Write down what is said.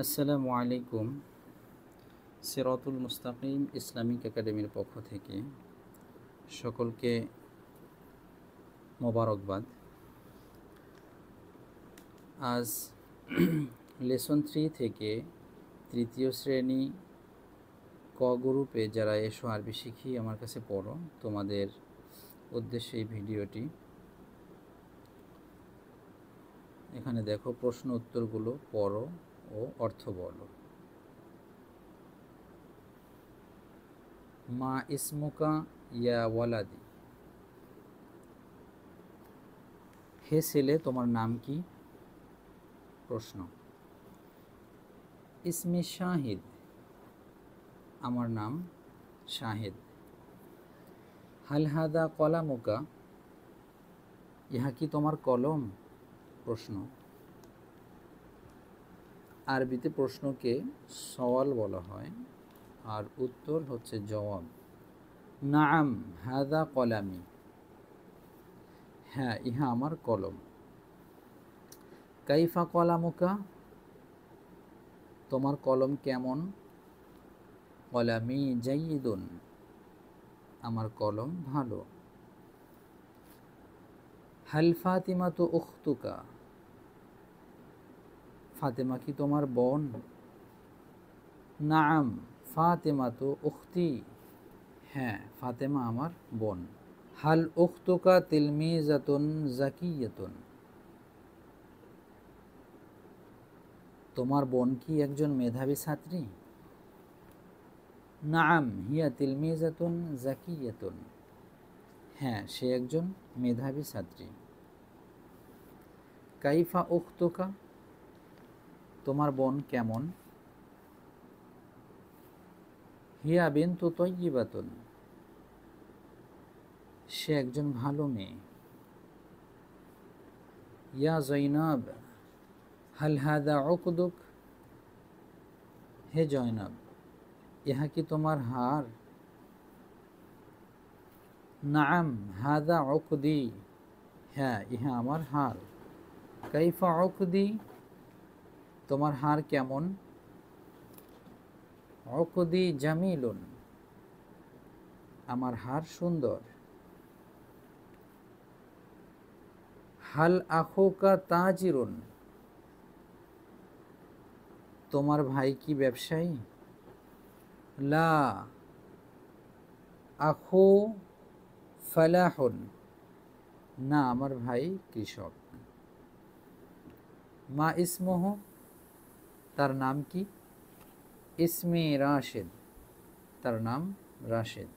আসসালামু আলাইকুম। সিরাতুল মুস্তাকিম ইসলামিক একাডেমির পক্ষ থেকে সকলকে মোবারকবাদ। আজ লেসন 3 থেকে তৃতীয় শ্রেণী ক গ্রুপে যারা এসো আরবি শিখি আমার কাছে পড়ো, তোমাদের উদ্দেশ্যে এই ভিডিওটি। এখানে দেখো, প্রশ্ন উত্তরগুলো পড়ো ও অর্থ বলো। মা ইসমুকা ইয়া ওয়ালাদি, হে ছেলে তোমার নাম কি? প্রশ্ন। ইসমি শাহিদ, আমার নাম শাহিদ। হাল হাদা কলামুকা, ইহা কি তোমার কলম? প্রশ্ন। আরবিতে প্রশ্নকে সওয়াল বলা হয় আর উত্তর হচ্ছে জবাব। নাআম হাদা কলামি, হ্যাঁ ইহা আমার কলম। কাইফা কলামুকা, তোমার কলম কেমন? কলামি জাইয়িদুন, আমার কলম ভালো। হাল ফাতিমা তো উখতুকা, ফাতেমা কি তোমার বোন? নাআম ফাতেমা তো উখতি, হ্যাঁ ফাতেমা আমার বোন। হাল উখতুকা তিলমিজাতুন জাকিয়াতুন, তোমার বোন কি একজন মেধাবী ছাত্রী? নাআম হিয়া তিলমিজাতুন জাকিয়াতুন, হ্যাঁ সে একজন মেধাবী ছাত্রী। কাইফা উখতুকা, তোমার বোন কেমন? হিয়া বিনতু তয়্যিবাতুন, সে একজন ভালো মেয়ে। ইয়া জৈনব হাল হাদা উকদুক, হে জয়নব ইহা কি তোমার হার? নাআম হাদা উকদি, হ্যাঁ ইহা আমার হার। কাইফা উকদি, তোমার হার কেমন? উকদি জামিলুন, আমার হার সুন্দর। হাল আখুকা তাজিরুন, তোমার ভাই কি ব্যবসায়ী? লা আখু ফালাহুন, না আমার ভাই কৃষক। মা ইসমুহ, তার নাম কি? ইসমি রাশেদ, তার নাম রাশেদ।